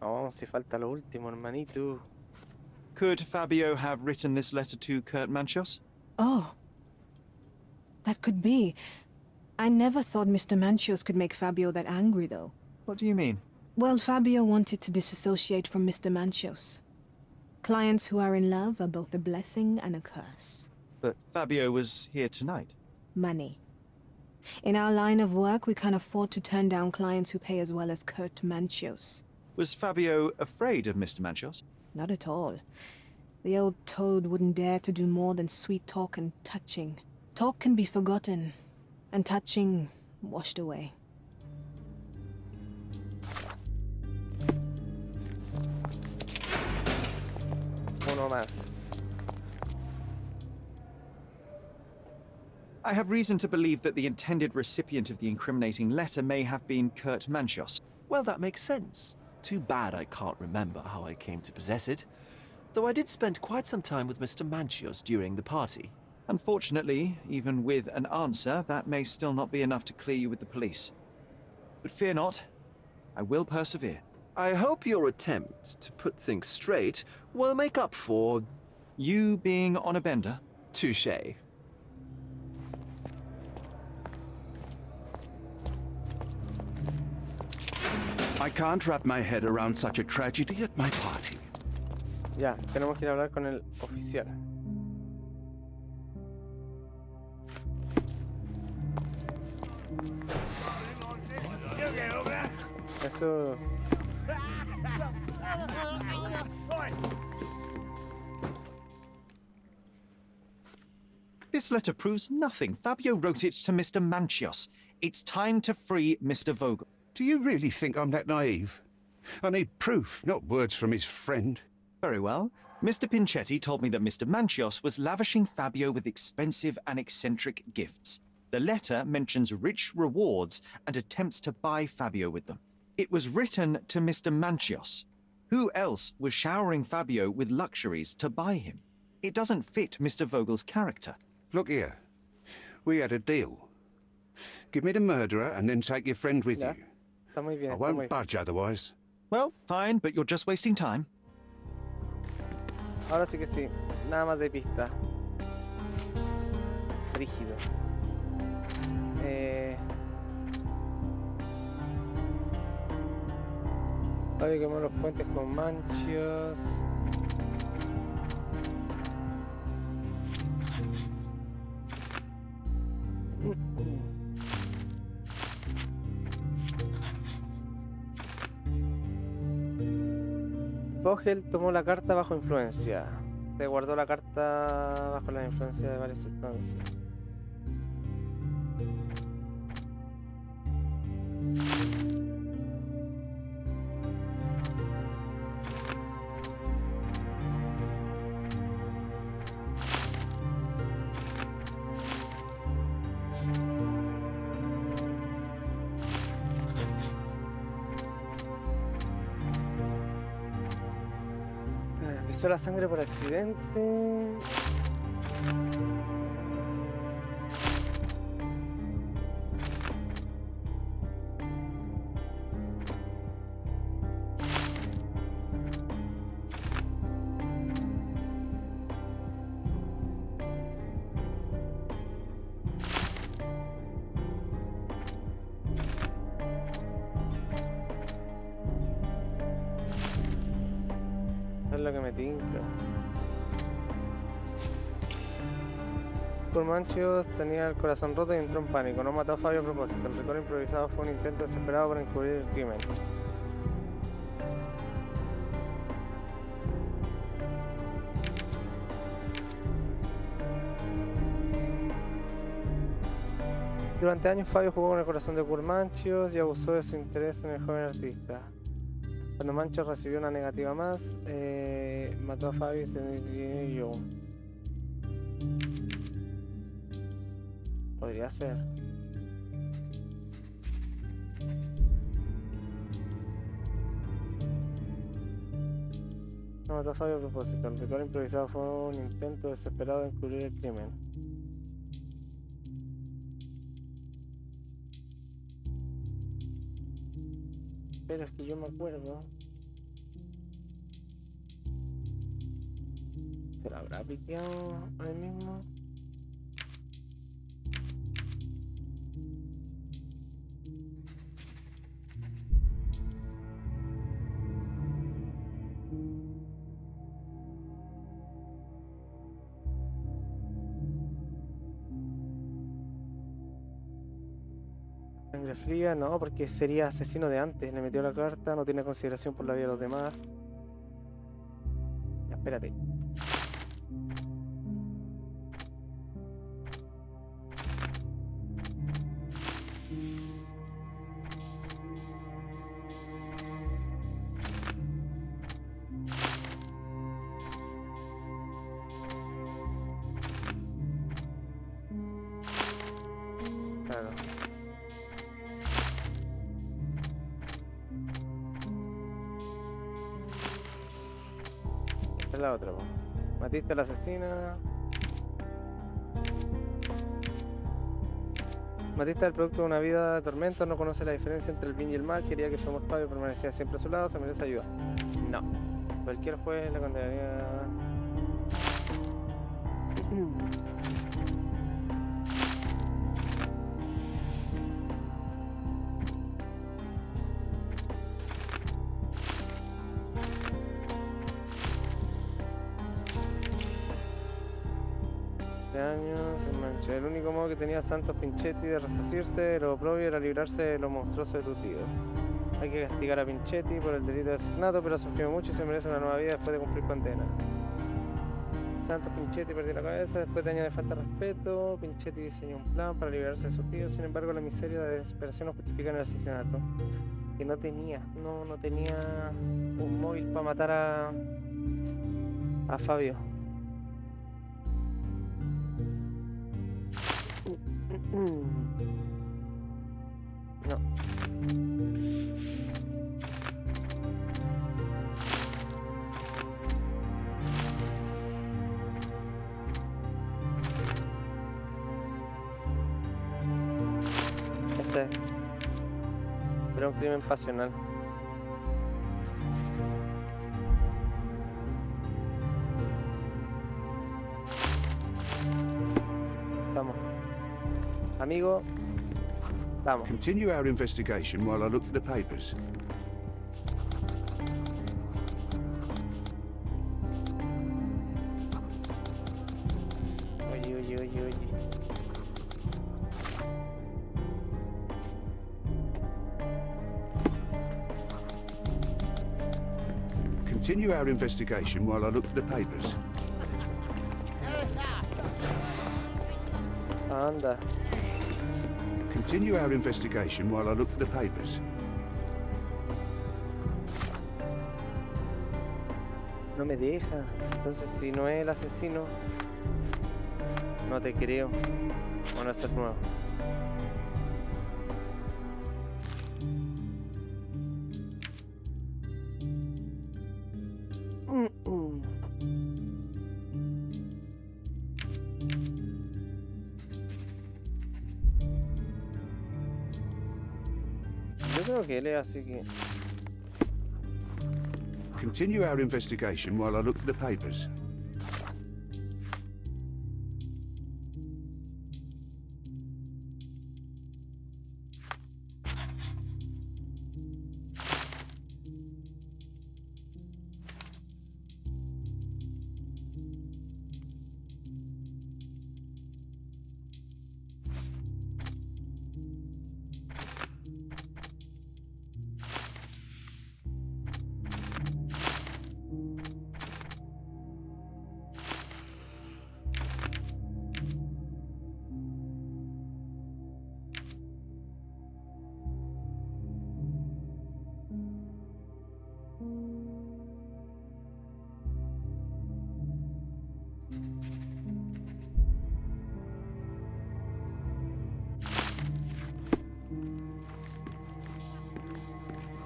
Oh, si falta lo último, hermanito. Could Fabio have written this letter to Kurt Manchios? Oh. That could be. I never thought Mr. Manchios could make Fabio that angry, though. What do you mean? Well, Fabio wanted to disassociate from Mr. Manchios. Clients who are in love are both a blessing and a curse. But Fabio was here tonight. Money. In our line of work, we can't afford to turn down clients who pay as well as Kurt Manchios. Was Fabio afraid of Mr. Manchios? Not at all. The old toad wouldn't dare to do more than sweet talk and touching. Talk can be forgotten, and touching washed away. Uno más. I have reason to believe that the intended recipient of the incriminating letter may have been Kurt Manchios. Well, that makes sense. Too bad I can't remember how I came to possess it. Though I did spend quite some time with Mr. Manchios during the party. Unfortunately, even with an answer, that may still not be enough to clear you with the police. But fear not, I will persevere. I hope your attempt to put things straight will make up for... You being on a bender? Touché. I can't wrap my head around such a tragedy at my party. Ya, tenemos que ir a hablar con el oficial. Eso... This letter proves nothing. Fabio wrote it to Mr. Manchios. It's time to free Mr. Vogel. Do you really think I'm that naive? I need proof, not words from his friend. Very well. Mr. Pinchetti told me that Mr. Manchios was lavishing Fabio with expensive and eccentric gifts. The letter mentions rich rewards and attempts to buy Fabio with them. It was written to Mr. Manchios. Who else was showering Fabio with luxuries to buy him? It doesn't fit Mr. Vogel's character. Look here. We had a deal. Give me the murderer and then take your friend with Ya, you. está muy bien. I Está muy won't budge otherwise. Well, fine, but you're just wasting time. Ahora sí que sí. Nada más de pista. Rígido. Fabio quemó los puentes con Manchios. Vogel tomó la carta bajo influencia. Se guardó la carta bajo la influencia de varias sustancias. Tosió la sangre por accidente. Es lo que me tinca. Por Manchios tenía el corazón roto y entró en pánico. No mató a Fabio a propósito. El recuerdo improvisado fue un intento desesperado por encubrir el crimen. Durante años Fabio jugó con el corazón de Manchios y abusó de su interés en el joven artista. Cuando Manchios recibió una negativa más, mató a Fabio y se dio. Podría ser. No mató a Fabio a propósito. El ritual improvisado fue un intento desesperado de encubrir el crimen. Pero es que yo me acuerdo. ¿Se la habrá piqueado ahí mismo? Sangre fría, no, porque sería asesino de antes. Le metió la carta, no tiene consideración por la vida de los demás. Ya, espérate. Claro. Esta es la otra, po. Matista la asesina. Matista, el producto de una vida de tormento, no conoce la diferencia entre el bien y el mal. Quería que su amor Fabio permaneciera siempre a su lado. Se merece ayuda. No. Cualquier juez le condenaría. Años, el único modo que tenía Santos Pinchetti de resarcirse lo propio era librarse de lo monstruoso de tu tío. Hay que castigar a Pinchetti por el delito de asesinato, pero sufrió mucho y se merece una nueva vida después de cumplir condena. Santos Pinchetti perdió la cabeza después de años de falta de respeto. Pinchetti diseñó un plan para liberarse de su tío, sin embargo la miseria y la desesperación no justifican el asesinato. Que no tenía un móvil para matar a Fabio. No. Este era un crimen pasional. Vamos. Amigo, vamos. Continue our investigation while I look for the papers. Oye, oye, oye, oye. Continue our investigation while I look for the papers. Anda. Continue our investigation while I look for the papers. No me deja. Entonces, si no es el asesino, no te creo. Bueno, eso es nuevo. Yo creo que él es así que... Continue our investigation while I look at the papers.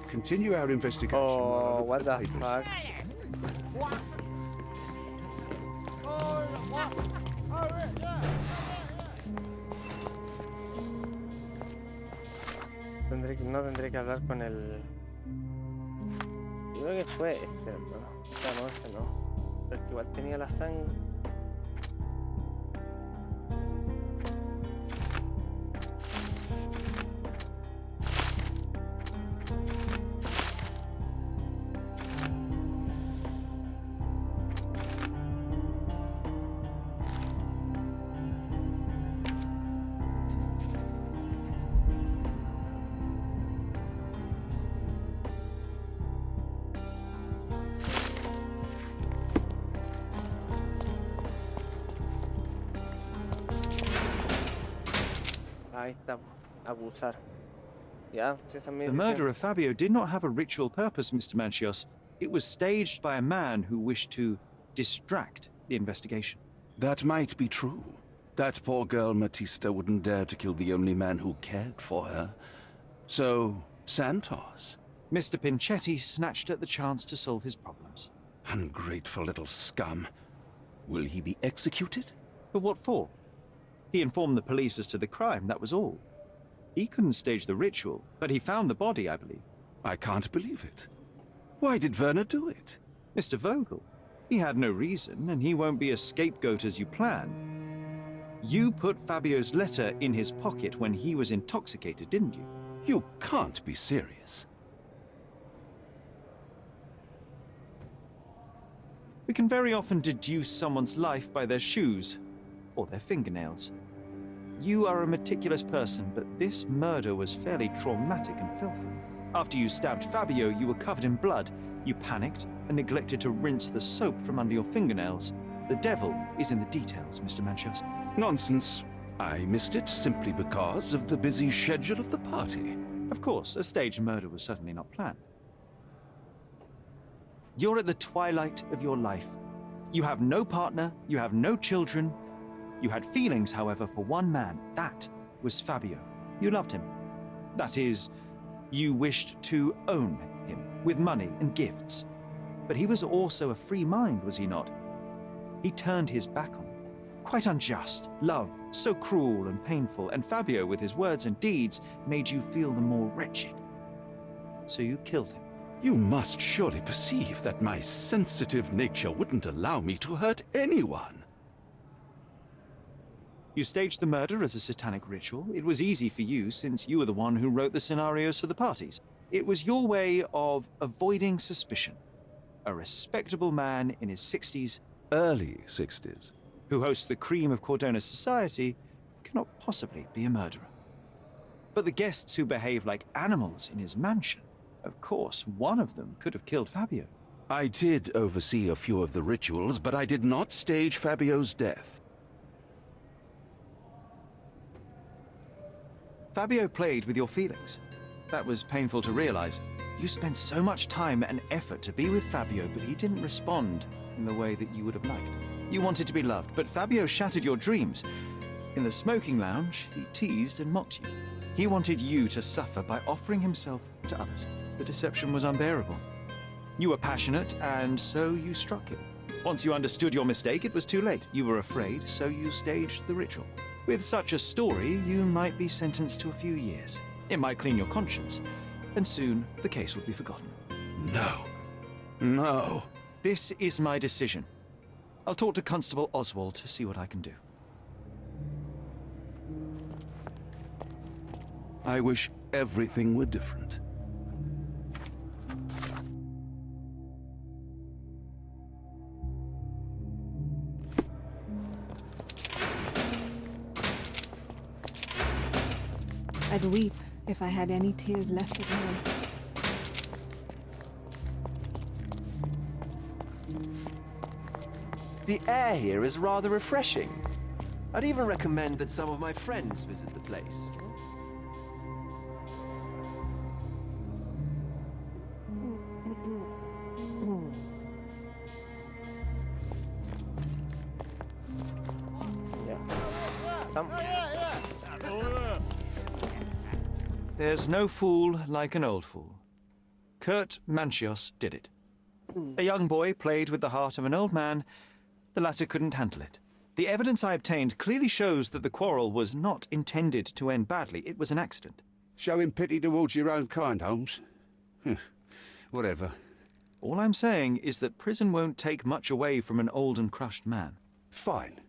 Continue our investigation Oh, while I what look the at the papers. fuck. No tendré que hablar con el... Yo creo que fue este, ¿no? O sea, no, ese no. Pero es que igual tenía la sangre. Ahí está, abusar. Ya, si esa es mi The decisión. murder of Fabio did not have a ritual purpose, Mr. Manchios. It was staged by a man who wished to distract the investigation. That might be true. That poor girl Matista wouldn't dare to kill the only man who cared for her. So, Santos. Mr. Pinchetti snatched at the chance to solve his problems. Ungrateful little scum. Will he be executed? But what for? He informed the police as to the crime, that was all. He couldn't stage the ritual, but he found the body, I believe. I can't believe it. Why did Werner do it? Mr. Vogel. He had no reason, and he won't be a scapegoat as you plan. You put Fabio's letter in his pocket when he was intoxicated, didn't you? You can't be serious. We can very often deduce someone's life by their shoes, or their fingernails. You are a meticulous person, but this murder was fairly traumatic and filthy. After you stabbed Fabio, you were covered in blood. You panicked and neglected to rinse the soap from under your fingernails. The devil is in the details, Mr. Manchios. Nonsense. I missed it simply because of the busy schedule of the party. Of course, a staged murder was certainly not planned. You're at the twilight of your life. You have no partner, you have no children. You had feelings, however, for one man. That was Fabio. You loved him. That is, you wished to own him with money and gifts. But he was also a free mind, was he not? He turned his back on you. Quite unjust. Love, so cruel and painful, and Fabio, with his words and deeds, made you feel the more wretched. So you killed him. You must surely perceive that my sensitive nature wouldn't allow me to hurt anyone. You staged the murder as a satanic ritual. It was easy for you, since you were the one who wrote the scenarios for the parties. It was your way of avoiding suspicion. A respectable man in his 60s, Early 60s. who hosts the cream of Cordona's society, cannot possibly be a murderer. But the guests who behave like animals in his mansion, of course, one of them could have killed Fabio. I did oversee a few of the rituals, but I did not stage Fabio's death. Fabio played with your feelings. That was painful to realize. You spent so much time and effort to be with Fabio, but he didn't respond in the way that you would have liked. You wanted to be loved, but Fabio shattered your dreams. In the smoking lounge, he teased and mocked you. He wanted you to suffer by offering himself to others. The deception was unbearable. You were passionate, and so you struck him. Once you understood your mistake, it was too late. You were afraid, so you staged the ritual. With such a story, you might be sentenced to a few years. It might clean your conscience. and soon the case would be forgotten. No. No. This is my decision. I'll talk to Constable Oswald to see what I can do. I wish everything were different. I'd weep if I had any tears left at home. The air here is rather refreshing. I'd even recommend that some of my friends visit the place. There's no fool like an old fool. Kurt Manchios did it. A young boy played with the heart of an old man. The latter couldn't handle it. The evidence I obtained clearly shows that the quarrel was not intended to end badly. It was an accident. Showing pity towards your own kind, Holmes. Whatever. All I'm saying is that prison won't take much away from an old and crushed man. Fine.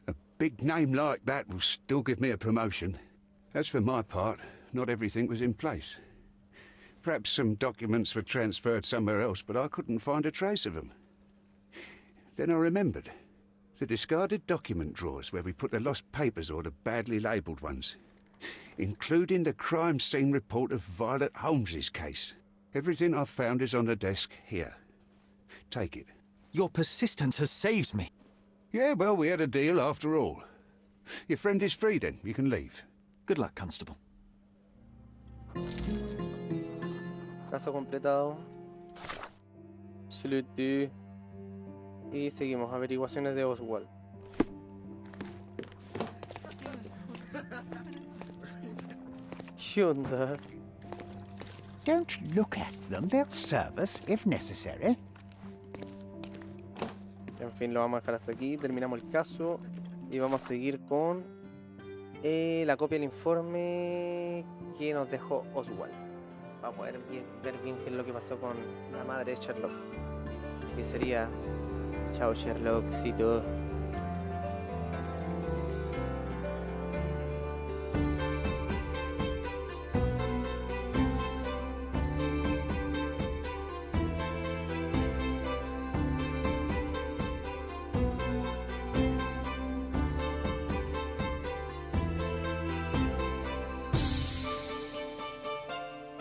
A big name like that will still give me a promotion. As for my part, not everything was in place. Perhaps some documents were transferred somewhere else, but I couldn't find a trace of them. Then I remembered. The discarded document drawers where we put the lost papers or the badly labelled ones. Including the crime scene report of Violet Holmes's case. Everything I've found is on the desk here. Take it. Your persistence has saved me. Yeah, well, we had a deal after all. Your friend is free then. You can leave. Good luck, Constable. Caso completado. Salute. Y seguimos. Averiguaciones de Oswald. ¿Qué onda? Don't look at them. They'll serve us if necessary. En fin, lo vamos a dejar hasta aquí. Terminamos el caso. Y vamos a seguir con la copia del informe que nos dejó Oswald. Vamos a ver bien qué es lo que pasó con la madre de Sherlock. Así que sería... Chao, Sherlockcito.